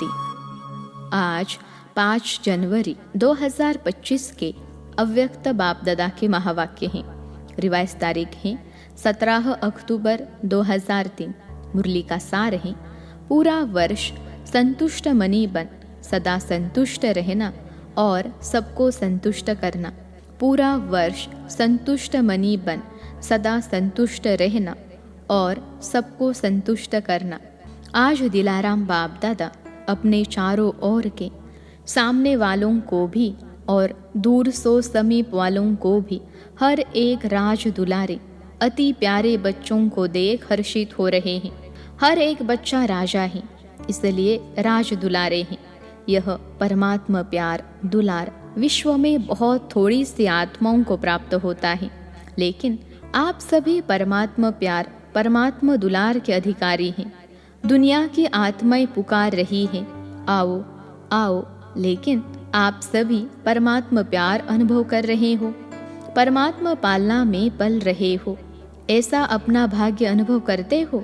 शांति। आज 5 जनवरी 2025 के अव्यक्त बाप दादा के महावाक्य हैं। रिवाइज तारीख है 17 अक्टूबर 2003। मुरली का सार है, पूरा वर्ष संतुष्ट मनी बन सदा संतुष्ट रहना और सबको संतुष्ट करना। पूरा वर्ष संतुष्ट मनी बन सदा संतुष्ट रहना और सबको संतुष्ट करना। आज दिलाराम बाप दादा अपने चारों ओर के सामने वालों को भी और दूर सो समीप वालों को भी हर एक राज दुलारे अति प्यारे बच्चों को देख हर्षित हो रहे हैं। हर एक बच्चा राजा है, इसलिए राज दुलारे हैं। यह परमात्मा प्यार दुलार विश्व में बहुत थोड़ी सी आत्माओं को प्राप्त होता है, लेकिन आप सभी परमात्मा प्यार परमात्मा दुलार के अधिकारी हैं। दुनिया की आत्माएं पुकार रही हैं, आओ आओ, लेकिन आप सभी परमात्मा प्यार अनुभव कर रहे हो, परमात्मा पालना में पल रहे हो। ऐसा अपना भाग्य अनुभव करते हो।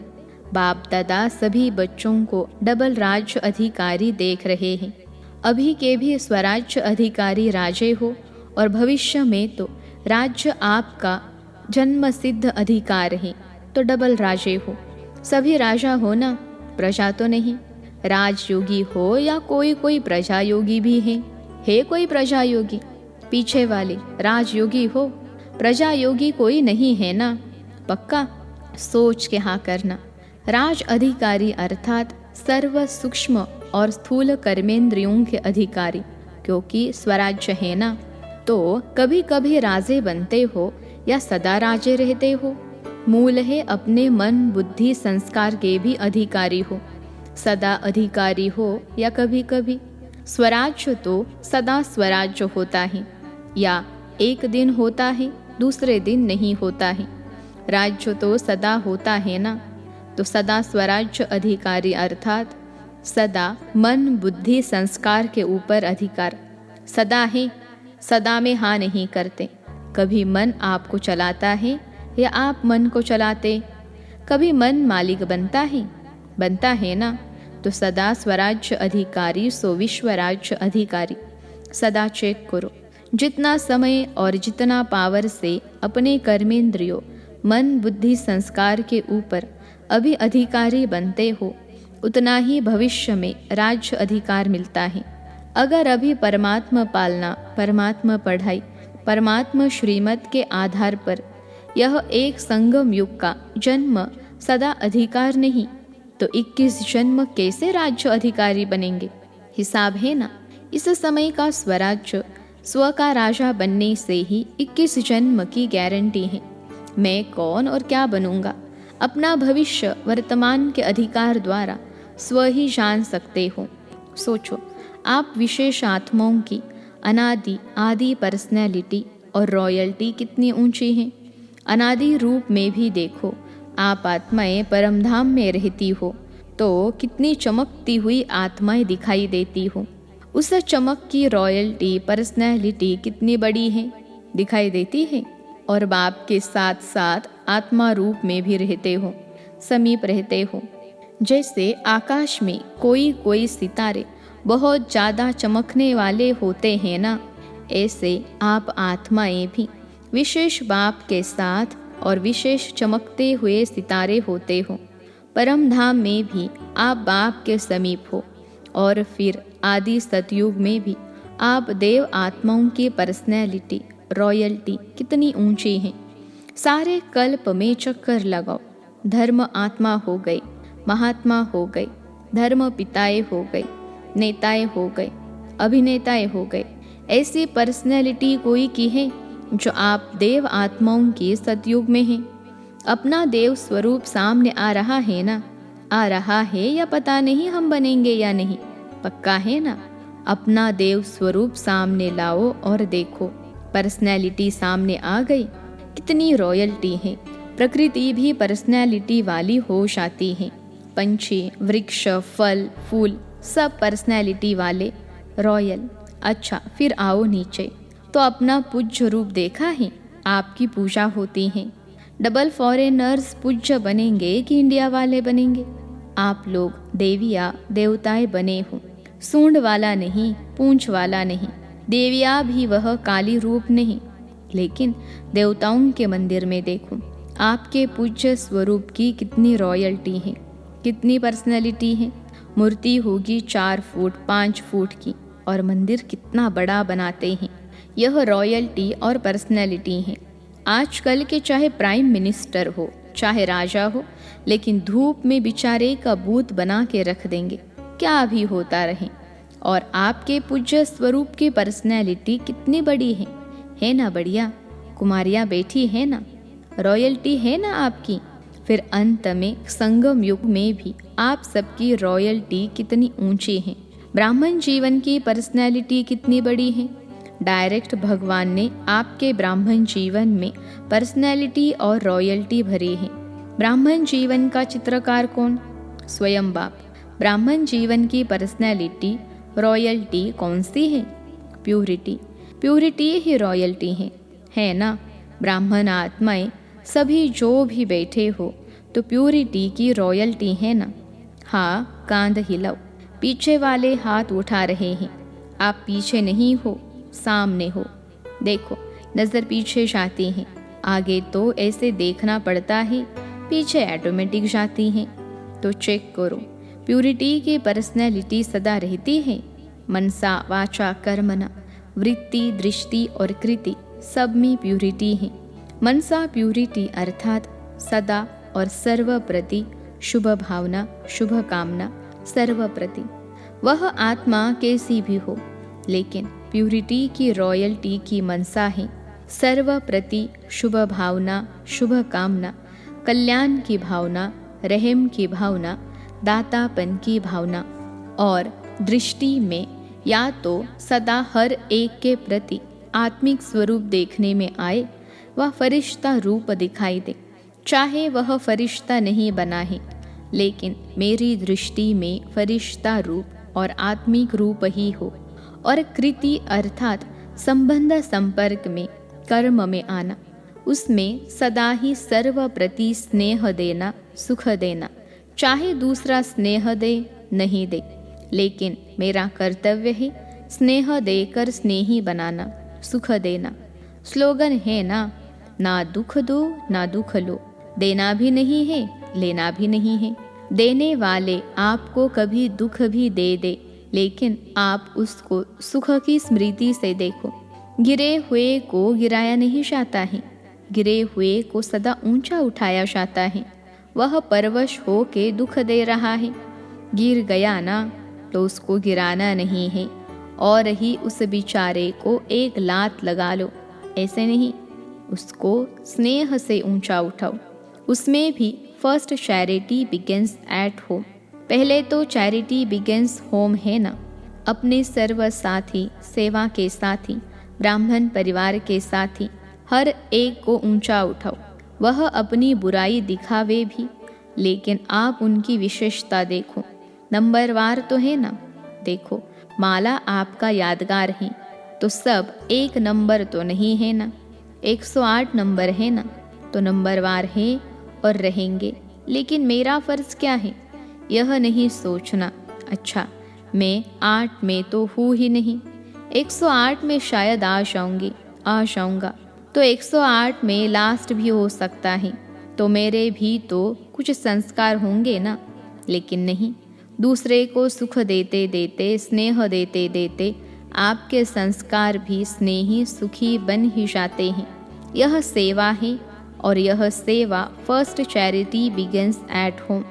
बाप दादा सभी बच्चों को डबल राज्य अधिकारी देख रहे हैं। अभी के भी स्वराज्य अधिकारी राजे हो और भविष्य में तो राज्य आपका जन्म सिद्ध अधिकार है, तो डबल राजे हो। सभी राजा हो ना, प्रजा तो नहीं। राजयोगी हो या कोई प्रजा योगी भी है कोई प्रजा योगी? पीछे वाले राजयोगी हो, प्रजा योगी कोई नहीं है ना? पक्का सोच के हाँ करना। राज अधिकारी अर्थात सर्व सूक्ष्म और स्थूल कर्मेंद्रियों के अधिकारी, क्योंकि स्वराज्य है ना, तो कभी कभी राजे बनते हो या सदा राजे रहते हो। मूल है अपने मन बुद्धि संस्कार के भी अधिकारी हो। सदा अधिकारी हो या कभी कभी। स्वराज्य तो सदा स्वराज्य होता है, या एक दिन होता है दूसरे दिन नहीं होता है। राज्य तो सदा होता है ना, तो सदा स्वराज्य अधिकारी अर्थात सदा मन बुद्धि संस्कार के ऊपर अधिकार सदा है। सदा में हाँ नहीं करते। कभी मन आपको चलाता है या आप मन को चलाते। कभी मन मालिक बनता है ना, तो सदा स्वराज्य अधिकारी सो विश्व राज्य अधिकारी। सदा चेक करो, जितना समय और जितना पावर से अपने कर्मेंद्रियों मन बुद्धि संस्कार के ऊपर अभी अधिकारी बनते हो, उतना ही भविष्य में राज्य अधिकार मिलता है। अगर अभी परमात्मा पालना, परमात्मा पढ़ाई, परमात्मा श्रीमत के आधार पर यह एक संगम युग का जन्म सदा अधिकार नहीं, तो 21 जन्म कैसे राज्य अधिकारी बनेंगे? हिसाब है ना। इस समय का स्वराज्य स्व का राजा बनने से ही 21 जन्म की गारंटी है। मैं कौन और क्या बनूंगा, अपना भविष्य वर्तमान के अधिकार द्वारा स्व ही जान सकते हो। सोचो, आप विशेष आत्माओं की अनादि आदि पर्सनैलिटी और रॉयल्टी कितनी ऊंची है। अनादि रूप में भी देखो, आप आत्माएं परमधाम में रहती हो तो कितनी चमकती हुई आत्माएं दिखाई देती हो। उस चमक की रॉयल्टी पर्सनैलिटी कितनी बड़ी है, दिखाई देती है। और बाप के साथ साथ आत्मा रूप में भी रहते हो, समीप रहते हो। जैसे आकाश में कोई सितारे बहुत ज़्यादा चमकने वाले होते हैं ना, ऐसे आप आत्माएं भी विशेष बाप के साथ और विशेष चमकते हुए सितारे होते हो। परम धाम में भी आप बाप के समीप हो, और फिर आदि सतयुग में भी आप देव आत्माओं की पर्सनैलिटी रॉयल्टी कितनी ऊंची है। सारे कल्प में चक्कर लगाओ, धर्म आत्मा हो गए, महात्मा हो गए, धर्म पिताएं हो गए, नेताएं हो गए, अभिनेताएं हो गए। ऐसी पर्सनैलिटी कोई की है जो आप देव आत्माओं के सतयुग में हैं। अपना देव स्वरूप सामने आ रहा है ना, आ रहा है या पता नहीं हम बनेंगे या नहीं, पक्का है ना। अपना देव स्वरूप सामने लाओ और देखो, पर्सनैलिटी सामने आ गई। कितनी रॉयल्टी है। प्रकृति भी पर्सनैलिटी वाली हो जाती है। पंछी, वृक्ष, फल, फूल सब पर्सनैलिटी वाले, रॉयल। अच्छा, फिर आओ नीचे, तो अपना पूज्य रूप देखा है, आपकी पूजा होती है। डबल फॉरेनर्स पूज्य बनेंगे कि इंडिया वाले बनेंगे? आप लोग देविया देवताएं बने हो, सूंड वाला नहीं, पूंछ वाला नहीं। देविया भी वह काली रूप नहीं, लेकिन देवताओं के मंदिर में देखो, आपके पूज्य स्वरूप की कितनी रॉयल्टी है, कितनी पर्सनैलिटी है। मूर्ति होगी 4 फुट 5 फुट की, और मंदिर कितना बड़ा बनाते हैं। यह रॉयल्टी और पर्सनैलिटी है। आजकल के चाहे प्राइम मिनिस्टर हो, चाहे राजा हो, लेकिन धूप में बेचारे का बूत बना के रख देंगे, क्या भी होता रहे। और आपके पूज्य स्वरूप की पर्सनैलिटी कितनी बड़ी है ना बढ़िया। कुमारियाँ बैठी है ना, रॉयल्टी है ना आपकी। फिर अंत में संगम युग में भी आप सबकी रॉयल्टी कितनी ऊंची है। ब्राह्मण जीवन की पर्सनैलिटी कितनी बड़ी है। डायरेक्ट भगवान ने आपके ब्राह्मण जीवन में पर्सनैलिटी और रॉयल्टी भरी है। ब्राह्मण जीवन का चित्रकार कौन? स्वयं बाप। ब्राह्मण जीवन की पर्सनैलिटी रॉयल्टी कौन सी है? प्यूरिटी। प्यूरिटी ही रॉयल्टी है ना। ब्राह्मण आत्माएं सभी जो भी बैठे हो तो प्यूरिटी की रॉयल्टी है ना। हाँ, कांध हिलाओ। पीछे वाले हाथ उठा रहे हैं, आप पीछे नहीं हो, सामने हो। देखो, नज़र पीछे जाती है, आगे तो ऐसे देखना पड़ता है, पीछे ऑटोमेटिक जाती है। तो चेक करो, प्यूरिटी की पर्सनैलिटी सदा रहती है। मनसा वाचा कर्मणा, वृत्ति दृष्टि और कृति सब में प्यूरिटी है। मनसा प्यूरिटी अर्थात सदा और सर्व प्रति शुभ भावना, शुभ कामना, सर्व प्रति। वह आत्मा कैसी भी हो, लेकिन प्यूरिटी की रॉयल्टी की मनसा है सर्व प्रति शुभ भावना, शुभ कामना, कल्याण की भावना, रहम की भावना, दातापन की भावना। और दृष्टि में या तो सदा हर एक के प्रति आत्मिक स्वरूप देखने में आए, वह फरिश्ता रूप दिखाई दे, चाहे वह फरिश्ता नहीं बना है, लेकिन मेरी दृष्टि में फरिश्ता रूप और आत्मिक रूप ही हो। और कृति अर्थात संबंध संपर्क में, कर्म में आना, उसमें सदा ही सर्व प्रति स्नेह देना, सुख देना, चाहे दूसरा स्नेह दे नहीं दे, लेकिन मेरा कर्तव्य है स्नेह देकर स्नेही बनाना, सुख देना। स्लोगन है ना दुख दो ना दुख लो। देना भी नहीं है, लेना भी नहीं है। देने वाले आपको कभी दुख भी दे, लेकिन आप उसको सुख की स्मृति से देखो। गिरे हुए को गिराया नहीं जाता है, गिरे हुए को सदा ऊंचा उठाया जाता है। वह परवश हो के दुख दे रहा है, गिर गया ना तो उसको गिराना नहीं है, और ही उस बेचारे को एक लात लगा लो, ऐसे नहीं, उसको स्नेह से ऊंचा उठाओ। उसमें भी first charity begins at home. पहले तो चैरिटी बिगिंस होम है ना। अपने सर्व साथी, सेवा के साथी, ब्राह्मण परिवार के साथी, हर एक को ऊंचा उठाओ। वह अपनी बुराई दिखावे भी, लेकिन आप उनकी विशेषता देखो। नंबरवार तो है ना। देखो, माला आपका यादगार है, तो सब 1 नंबर तो नहीं है ना। 108 नंबर है ना, तो नंबरवार है और रहेंगे। लेकिन मेरा फ़र्ज़ क्या है, यह नहीं सोचना अच्छा मैं 8 में तो हूँ ही नहीं, 108 में शायद आ जाऊँगा, तो 108 में लास्ट भी हो सकता है, तो मेरे भी तो कुछ संस्कार होंगे ना। लेकिन नहीं, दूसरे को सुख देते देते, स्नेह देते देते आपके संस्कार भी स्नेही सुखी बन ही जाते हैं। यह सेवा है, और यह सेवा first charity begins at home.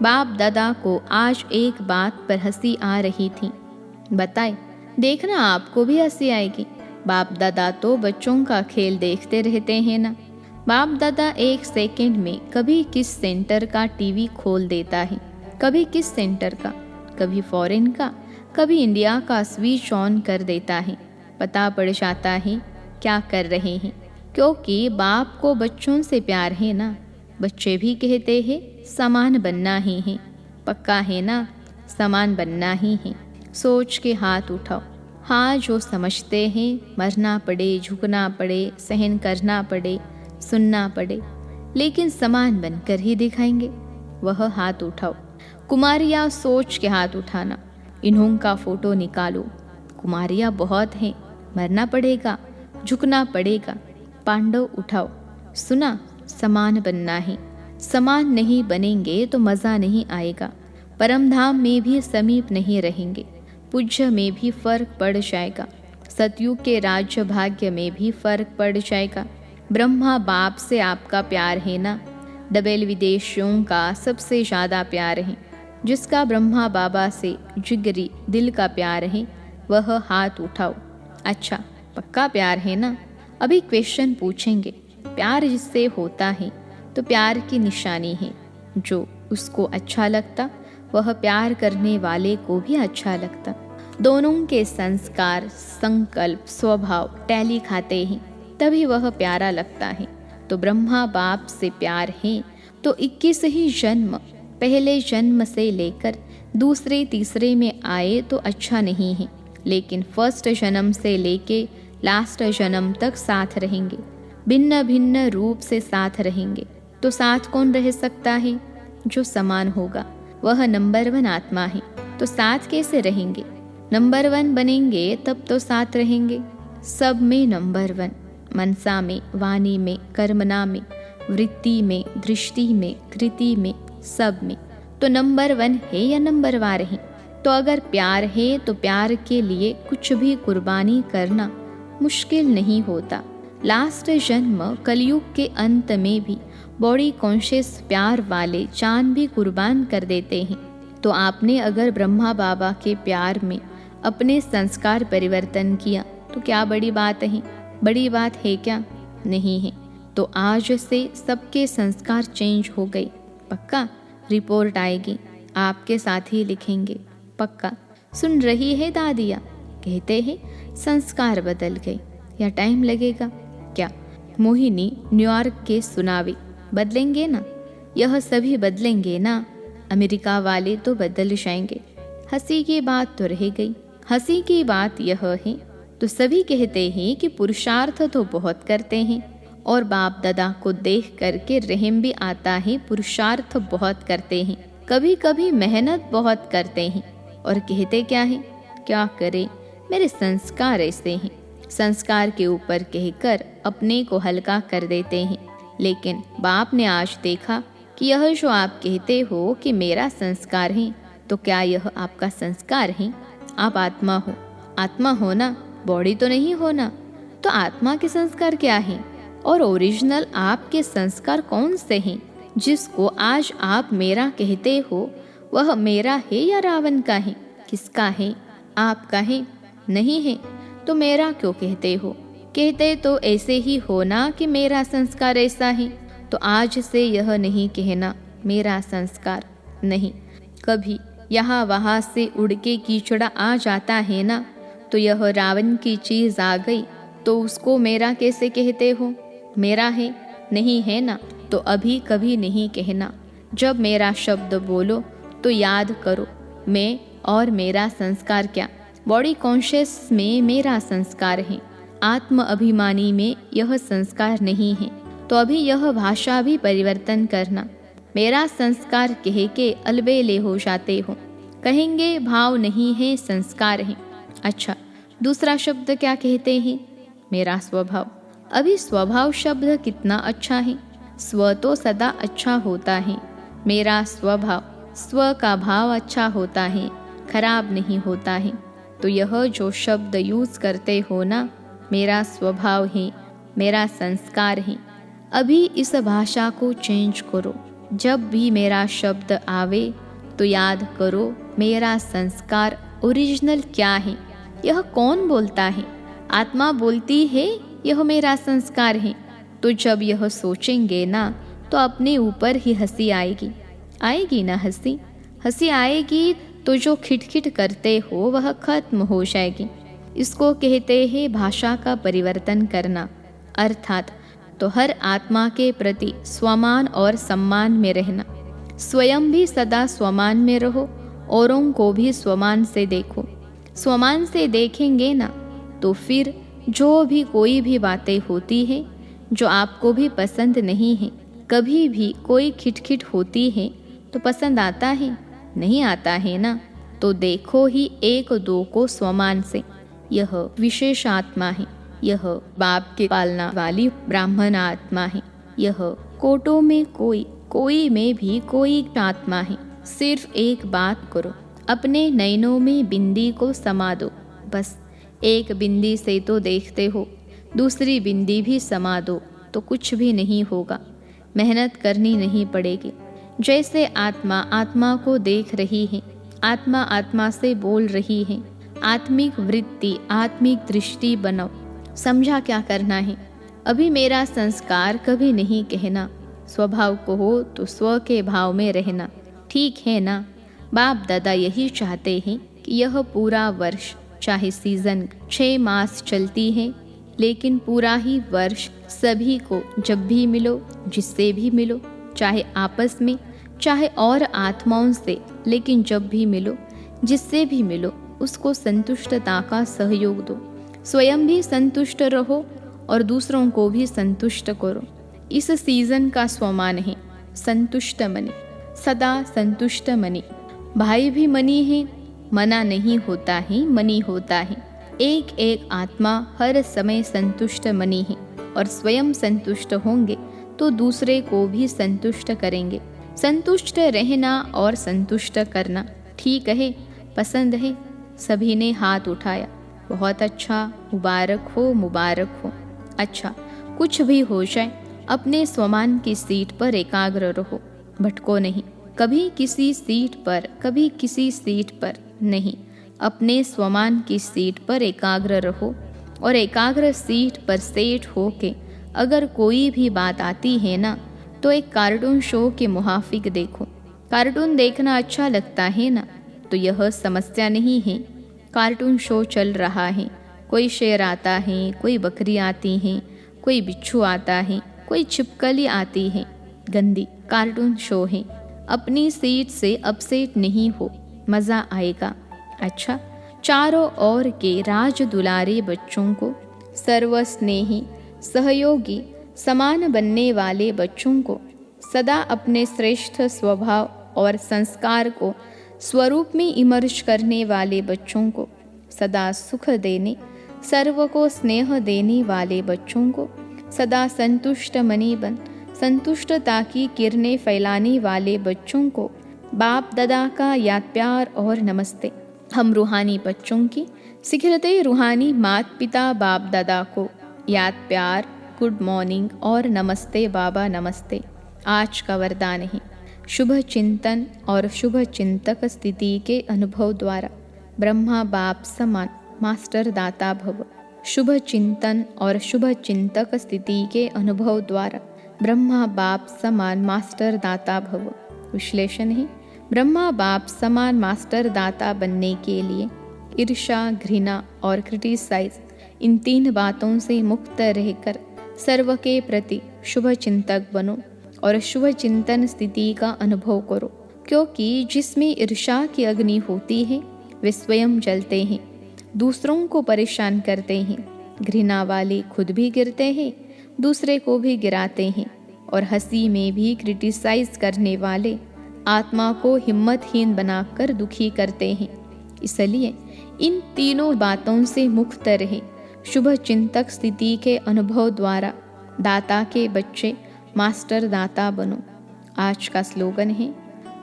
बाप दादा को आज एक बात पर हंसी आ रही थी। बताए, देखना आपको भी हंसी आएगी। बाप दादा तो बच्चों का खेल देखते रहते हैं ना। बाप दादा 1 सेकंड में कभी किस सेंटर का टीवी खोल देता है, कभी किस सेंटर का, कभी फॉरेन का, कभी इंडिया का स्विच ऑन कर देता है। पता पड़ जाता है क्या कर रहे हैं, क्योंकि बाप को बच्चों से प्यार है ना। बच्चे भी कहते हैं समान बनना ही है। पक्का है ना, समान बनना ही है। सोच के हाथ उठाओ। हाँ, जो समझते हैं मरना पड़े, झुकना पड़े, सहन करना पड़े, सुनना पड़े, लेकिन समान बनकर ही दिखाएंगे, वह हाथ उठाओ। कुमारियाँ सोच के हाथ उठाना, इन्हों का फोटो निकालो। कुमारियाँ बहुत हैं, मरना पड़ेगा, झुकना पड़ेगा। पांडव उठाओ, सुना, समान बनना है। समान नहीं बनेंगे तो मज़ा नहीं आएगा। परमधाम में भी समीप नहीं रहेंगे, पूज्य में भी फर्क पड़ जाएगा। सतयुग के राज्य भाग्य में भी फर्क पड़ जाएगा। ब्रह्मा बाप से आपका प्यार है ना, डबल विदेशियों का सबसे ज़्यादा प्यार है। जिसका ब्रह्मा बाबा से जिगरी दिल का प्यार है वह हाथ उठाओ। अच्छा, पक्का प्यार है ना? अभी क्वेश्चन पूछेंगे। प्यार जिससे होता है तो प्यार की निशानी है। जो उसको अच्छा लगता वह प्यार करने वाले को भी अच्छा लगता। दोनों के संस्कार, संकल्प, स्वभाव टैली खाते हैं, तभी वह प्यारा लगता है। तो ब्रह्मा बाप से प्यार है तो 21 ही जन्म, पहले जन्म से लेकर दूसरे तीसरे में आए तो अच्छा नहीं है, लेकिन फर्स्ट जन्म से लेके लास्ट जन्म तक साथ रहेंगे, भिन्न भिन्न रूप से साथ रहेंगे। तो साथ कौन रह सकता है? जो समान होगा वह नंबर 1 आत्मा है। तो साथ कैसे रहेंगे? नंबर 1 बनेंगे तब तो साथ रहेंगे। सब में नंबर 1, मनसा में, वाणी में, कर्मना में, वृत्ति में, दृष्टि में, कृति में, सब में। तो नंबर 1 है या नंबर वार है? तो अगर प्यार है तो प्यार के लिए कुछ भी कुर्बानी करना मुश्किल नहीं होता। लास्ट जन्म कलयुग के अंत में भी बॉडी कॉन्शियस प्यार वाले जान भी कुर्बान कर देते हैं। तो आपने अगर ब्रह्मा बाबा के प्यार में अपने संस्कार परिवर्तन किया तो क्या बड़ी बात है? बड़ी बात है क्या? नहीं है। तो आज से सबके संस्कार चेंज हो गए। पक्का रिपोर्ट आएगी, आपके साथी लिखेंगे। पक्का सुन रही है दादिया? कहते हैं संस्कार बदल गए या टाइम लगेगा क्या? मोहिनी न्यूयॉर्क के सुनावे बदलेंगे ना? यह सभी बदलेंगे ना? अमेरिका वाले तो बदल जाएंगे। हंसी की बात तो रह गई। हंसी की बात यह है तो सभी कहते हैं कि पुरुषार्थ तो बहुत करते हैं और बाप दादा को देख करके रहम भी आता है। पुरुषार्थ बहुत करते हैं, कभी कभी मेहनत बहुत करते हैं और कहते क्या है? क्या करें, मेरे संस्कार ऐसे हैं। संस्कार के ऊपर कहकर अपने को हल्का कर देते हैं। लेकिन बाप ने आज देखा कि यह जो आप कहते हो कि मेरा संस्कार है, तो क्या यह आपका संस्कार है? आप आत्मा हो, आत्मा हो ना, बॉडी तो नहीं हो ना। तो आत्मा के संस्कार क्या है और ओरिजिनल आपके संस्कार कौन से हैं? जिसको आज आप मेरा कहते हो वह मेरा है या रावण का है? किसका है? आपका है? नहीं है तो मेरा क्यों कहते हो? कहते तो ऐसे ही हो ना कि मेरा संस्कार ऐसा है। तो आज से यह नहीं कहना मेरा संस्कार नहीं। कभी यहाँ वहाँ से उड़ के कीचड़ा आ जाता है ना, तो यह रावण की चीज़ आ गई तो उसको मेरा कैसे कहते हो? मेरा है? नहीं है ना। तो अभी कभी नहीं कहना। जब मेरा शब्द बोलो तो याद करो मैं और मेरा संस्कार क्या। बॉडी कॉन्शियस में मेरा संस्कार है, आत्म अभिमानी में यह संस्कार नहीं है। तो अभी यह भाषा भी परिवर्तन करना। मेरा संस्कार कह के अलबेले हो जाते हो, कहेंगे भाव नहीं है संस्कार है। अच्छा, दूसरा शब्द क्या कहते हैं? मेरा स्वभाव। अभी स्वभाव शब्द कितना अच्छा है। स्व तो सदा अच्छा होता है। मेरा स्वभाव, स्व का भाव अच्छा होता है, खराब नहीं होता है। तो यह जो शब्द यूज़ करते हो ना, मेरा स्वभाव है, मेरा संस्कार है। अभी इस भाषा को चेंज करो। जब भी मेरा शब्द आवे तो याद करो मेरा संस्कार ओरिजिनल क्या है। यह कौन बोलता है? आत्मा बोलती है यह मेरा संस्कार है। तो जब यह सोचेंगे ना तो अपने ऊपर ही हंसी आएगी। आएगी ना हंसी? हंसी आएगी तो जो खिटखिट करते हो वह खत्म हो जाएगी। इसको कहते हैं भाषा का परिवर्तन करना। अर्थात तो हर आत्मा के प्रति स्वमान और सम्मान में रहना। स्वयं भी सदा स्वमान में रहो, औरों को भी स्वमान से देखो। स्वमान से देखेंगे ना तो फिर जो भी कोई भी बातें होती है जो आपको भी पसंद नहीं है, कभी भी कोई खिटखिट होती है तो पसंद आता है? नहीं आता है ना, तो देखो ही एक दो को स्वमान से। यह विशेष आत्मा है, यह बाप के पालना वाली ब्राह्मण आत्मा है, यह कोटों में कोई, कोई में भी कोई आत्मा है। सिर्फ एक बात करो, अपने नयनों में बिंदी को समा दो। बस एक बिंदी से तो देखते हो, दूसरी बिंदी भी समा दो तो कुछ भी नहीं होगा, मेहनत करनी नहीं पड़ेगी। जैसे आत्मा आत्मा को देख रही है, आत्मा आत्मा से बोल रही है, आत्मिक वृत्ति, आत्मिक दृष्टि बनाओ। समझा क्या करना है? अभी मेरा संस्कार कभी नहीं कहना, स्वभाव को हो तो स्व के भाव में रहना, ठीक है ना? बाप दादा यही चाहते हैं कि यह पूरा वर्ष, चाहे सीजन 6 मास चलती है, लेकिन पूरा ही वर्ष सभी को जब भी मिलो, जिससे भी मिलो, चाहे आपस में, चाहे और आत्माओं से, लेकिन जब भी मिलो, जिससे भी मिलो, उसको संतुष्टता का सहयोग दो। स्वयं भी संतुष्ट रहो और दूसरों को भी संतुष्ट करो। इस सीजन का स्वमान है संतुष्ट मनी, सदा संतुष्ट मनी। भाई भी मनी है, मना नहीं होता है, मनी होता है। एक एक आत्मा हर समय संतुष्ट मनी है और स्वयं संतुष्ट होंगे तो दूसरे को भी संतुष्ट करेंगे। संतुष्ट रहना और संतुष्ट करना ठीक है, पसंद है? सभी ने हाथ उठाया। बहुत अच्छा, मुबारक हो, मुबारक हो। अच्छा, कुछ भी हो जाए, अपने स्वमान की सीट पर एकाग्र रहो, भटको नहीं। कभी किसी सीट पर, कभी किसी सीट पर नहीं, अपने स्वमान की सीट पर एकाग्र रहो और एकाग्र सीट पर सेट होके अगर कोई भी बात आती है ना, तो एक कार्टून शो के मुहाफिक देखो। कार्टून देखना अच्छा लगता है ना, तो यह समस्या नहीं है। कार्टून शो चल रहा है, कोई शेर आता है, कोई बकरी आती है, कोई बिच्छू आता है, कोई छिपकली आती है। गंदी कार्टून शो है। अपनी सीट से अपसेट नहीं हो, मज़ा आएगा। अच्छा, चारों ओर के राज दुलारे बच्चों को, सर्वस्नेही, सहयोगी, समान बनने वाले बच्चों को, सदा अपने श्रेष्ठ स्वभाव और संस्कार को स्वरूप में इमर्ज करने वाले बच्चों को, सदा सुख देने, सर्व को स्नेह देने वाले बच्चों को, सदा संतुष्ट मनी बन संतुष्टता की किरणें फैलाने वाले बच्चों को बाप दादा का याद प्यार और नमस्ते। हम रूहानी बच्चों की सिखरते रूहानी माता पिता बाप दादा को याद प्यार, गुड मॉर्निंग और नमस्ते बाबा नमस्ते। आज का वरदान है शुभ चिंतन और शुभ चिंतक स्थिति के अनुभव द्वारा ब्रह्मा बाप समान मास्टर दाता भव। शुभ चिंतन और शुभ चिंतक स्थिति के अनुभव द्वारा ब्रह्मा बाप समान मास्टर दाता भव। विश्लेषण है, ब्रह्मा बाप समान मास्टर दाता बनने के लिए ईर्ष्या, घृणा और क्रिटिसाइज, इन 3 बातों से मुक्त रहकर सर्व के प्रति शुभ चिंतक बनो और शुभ चिंतन स्थिति का अनुभव करो। क्योंकि जिसमें ईर्ष्या की अग्नि होती है वे स्वयं जलते हैं, दूसरों को परेशान करते हैं। घृणा वाले खुद भी गिरते हैं, दूसरे को भी गिराते हैं। और हंसी में भी क्रिटिसाइज करने वाले आत्मा को हिम्मतहीन बनाकर दुखी करते हैं। इसलिए इन तीनों बातों से मुक्त रहे। शुभ चिंतक स्थिति के अनुभव द्वारा दाता के बच्चे मास्टर दाता बनो। आज का स्लोगन है,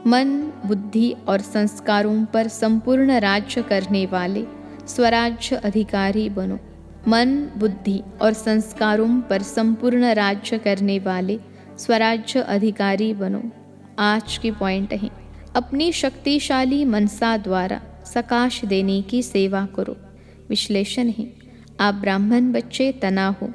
मन, बुद्धि और संस्कारों पर संपूर्ण राज्य करने वाले स्वराज्य अधिकारी बनो। मन, बुद्धि और संस्कारों पर संपूर्ण राज्य करने वाले स्वराज्य अधिकारी बनो। आज की पॉइंट है, अपनी शक्तिशाली मनसा द्वारा सकाश देने की सेवा करो। विश्लेषण है, आप ब्राह्मण बच्चे तना हो,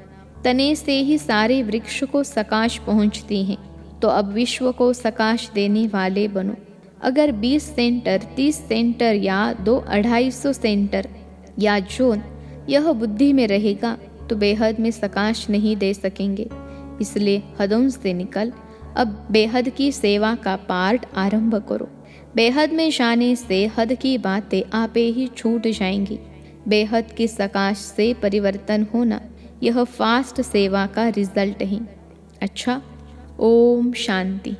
तने से ही सारे वृक्ष को सकाश पहुँचती हैं, तो अब विश्व को सकाश देने वाले बनो। अगर 20 सेंटर, 30 सेंटर या 200-250 सेंटर या जोन यह बुद्धि में रहेगा तो बेहद में सकाश नहीं दे सकेंगे। इसलिए हदों से निकल अब बेहद की सेवा का पार्ट आरंभ करो। बेहद में जाने से हद की बातें आपे ही छूट जाएंगी। बेहद की सकाश से परिवर्तन होना यह फास्ट सेवा का रिजल्ट है। अच्छा, ओम शांति।